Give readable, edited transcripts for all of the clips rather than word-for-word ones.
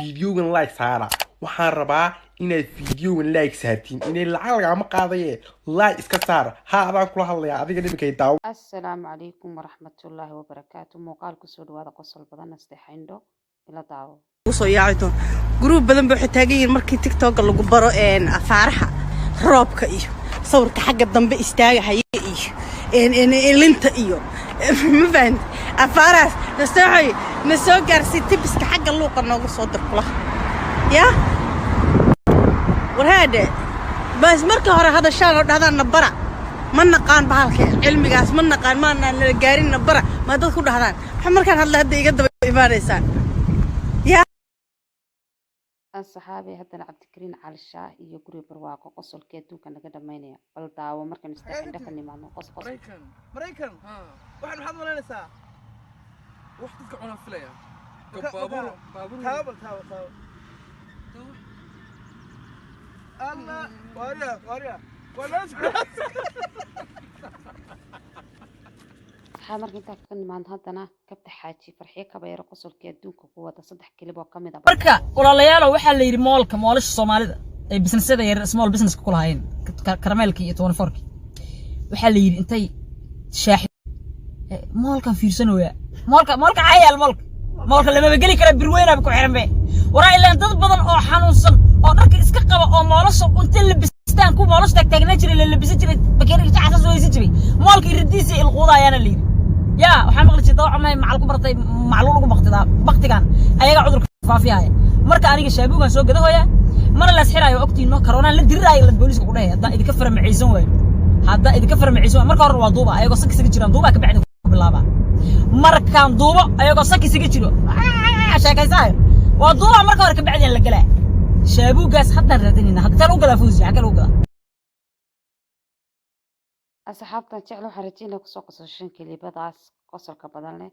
فيديو لايك سارة waxaan rabaa inaad fiidiyowan like saartiin inay lacag lagama qaadaye like iska saar ha adaan kula hadlayaa adiga dhibkay daawo. Assalaamu calaykum waraxmatullaahi wabarakaatu. Muuqaal ku soo dhawaada qosol badan nasteexayndo ila daawo. soo yaacdo group badan buu xitaagay markii TikTok lagu baro afaaraha roobka iyo sawirka xagga dambe istaagaya iyo linta iyo ma fahant afaaraas nasteexay na soo gaarsi tibiska xagga luuqa nooga soo dirqula ya warhaade bas marka hore hadashaan oo dhahdaan bara ma naqaan bahalka cilmigaas ma naqaan ma aan gaarin bara ma dad ku dhahdaan waxa markaan hadda iga daba imaanaysan ya saxaabi haddana cabdikariin cali shaah iyo guri barwaaqo qosolkee adduunka naga dhamaynaya bal daawo markaan nasteexayndo ka nimaadno maraykan waxaan maxaad malaynaysaa wax dadka cunaa filaya taabal Allah wariya marka inta ka nimaadno haddana kabta xaaji farxiye kabayro qosolkee adduunka ku wada 3 kilib oo kamid ah marka walaalayaal waxa la yiri moolasha Soomaalida ay businessada yar small business ku lahayn karameelka iyo 24 waxa la yiri intay shaaxi moolkan fiirsanooya moolka caayal moolka lama gali kara birweyna ku xiranbe waraa ilaa dad badan oo xanuunsan oo dharka iska qaba oo moolasha inta la bistaan ku moolasha tagna jiray la bisan jiray bakeeriga jaxas soo haysan jiray moolka irdiisa ilquudaayana la yiri يا وحمل شيء طبعا مع الكبرتي معلول بقتيان ayaga cudurka faafiyay marka aniga shaabugan soo gado hooya mar la sixirayo ogtiino corona la diraayo la booliska ku dhahay hadda idinka farmaceysan way marka hore waa duuba ayagoo sakiisiga jiraan duuba ka bacdi ku bilaaba markaan duubo ayagoo sakiisiga jiro sheekaysaa waa duuba marka hore ka bacdi la galaa shaabugaas hadda raadinina hadda lagu gala fuusi xaka lagu gala asxaabta jecel waxaan rajaynaa kusoo qososhan kilibadaas qosolka badan leh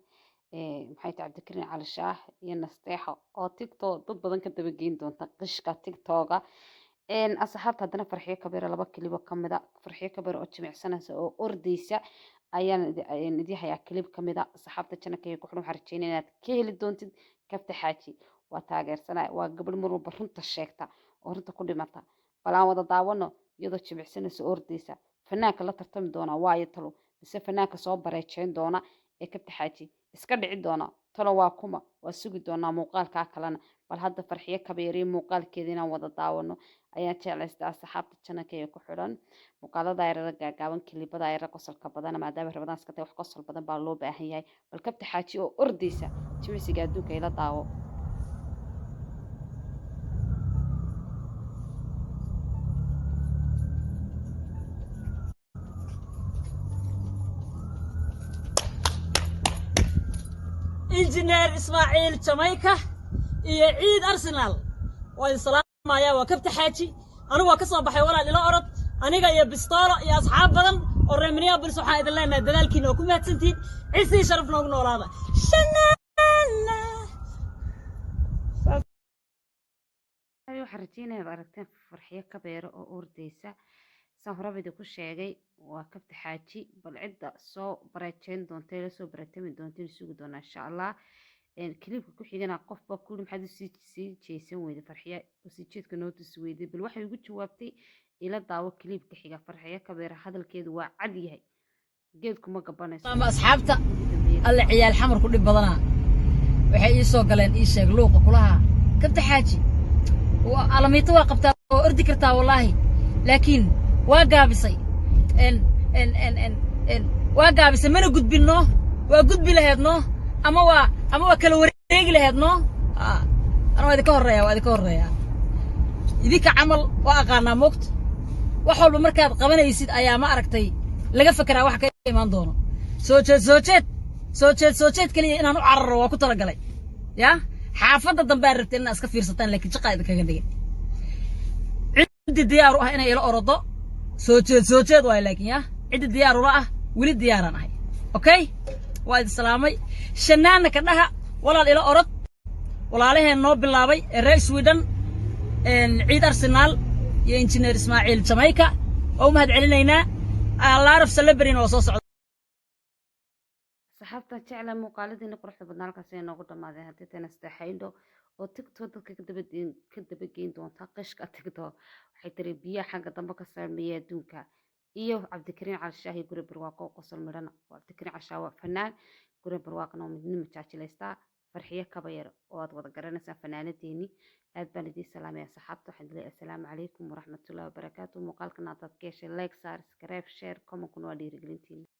maxay tahay cabdikariin cali shaah iyo nasteexo oo TikTok dad badan ka daba geyn doonta qishka TikToka asxaabta haddana farxiye kabeero 2 kilib oo kamid ah farxiye kabeero oo jimicsanaysa oo ordaysa ayaan idin hayaa kilib kamid ah asxaabta channelka ku xidhan waxaan rajaynaa inaad ka heli doontid kabta xaaji waa taageersanaa waa gabadh mar walba runta sheegta oo runta ku dhimata balaan wada daawano iyadoo jimicsanaysa oo ordaysa fanaanka la tartami doona waayo talo mise fanaanka soo bareejeyn doona ee kabta xaaji iska dhici doona talo waa kuma waa sugi doona muuqaalka kalena bal hadda farxiye kabeeri muuqaalkeeda inaan wada daawano ayaan jeclaystaa asxaabta channelka ku xidhan muuqaalada ay gaaban kilibada ay qosolka badan maadaama rabadaan iska tahay wax qosol badan baa loo baahan yahay bal kabta xaaji oo ordaysa jimicsiga adduunka ila daawo إنجنير إسماعيل جامايكا iyo ciid Arsenal way salaamaya waa kabta xaaji anigu waa ka soo baxay walaal ila orod aniga iyo bistoolo iyo asxaab badan oo reemniya bulsh waxaan idin leenahay dadaalkiina ku mahadsantiin ciisi sharaf noogu noolaada shanaana waxaan rajaynayaa aragteen farxiye kabeero oo ordaysa san horabida ku sheegay waa kabta xaaji bal cidda soo bareejeyn doonta la soo bareetami doonta sugi doona insha Allah kilibka ku xigana qofba kulli maxad sii jeesan weyday farxiye oo sii jeedka nootis weyday bal waxay ugu jawaabtay ila daawo kilibka xiga farxiye kabeero hadalkeedu waa cad yahay geedku ma gabanayso ama asxaabta alla ciyaal xamar ku dhib badana waxay ii soo galeen ii sheeg luuqa kulaha kabta xaaji waa alamita waa qabtaa oo ordi kartaa wallahi laakiin waa gaabisay waa gaabisay mana gudbino waa gudbi laheedno ama waa kala wareegi laheedno ana waa idinka horeeya idinka camal waa aqaanaa moogta wax walba markaad qabanaysid ayaa ma aragtay laga fekeraa wax ka imaan doono soo jeed kaliya inaan u cararo waa ku talagalay ya xaafadda dambe aad rabteen inaad iska fiirsataan laakiin shaqaa idinkaga dhigay ciddi diyaar u ah inay ila orodo soo jeed waay laakiin ya ciddi diyaar ula ah weli diyaaraan ahay okay waa idin salaamay shanaana ka dhaha walaal ila orod walaalaheen noo bilaabay reer Sweden ciid Arsenal iyo Engineer Ismaaciil Jamaika oo mahad celinaynaa Allah raf celebrity oo soo socda saxaabta jecel muuqaaladiina quruxda badnaa halkaas ay noogu dhamaadeen hadii tan nasteexayndo oo tiktok dadka ka dabageyn doonta qishka tiktok waxay tiri biyaha xagga dambe ka saameeya adduunka iyo cabdikariin calshaahi guri barwaaqo oo qosol midhana cabdikariin calshaa waa fanaan guri barwaaqana oo midnimo jaajilaystaa farxiyo kaba yar oo aad wada garanaysaan fanaanadeeni aad baan idiin salaamaya saxaabta waxaan leeyahay assalaamu calaykum waraxmatullaahi wabarakaatu muuqaalkan aad ka heshay like saar subscribe share comment kuna waa dhiirigelintiina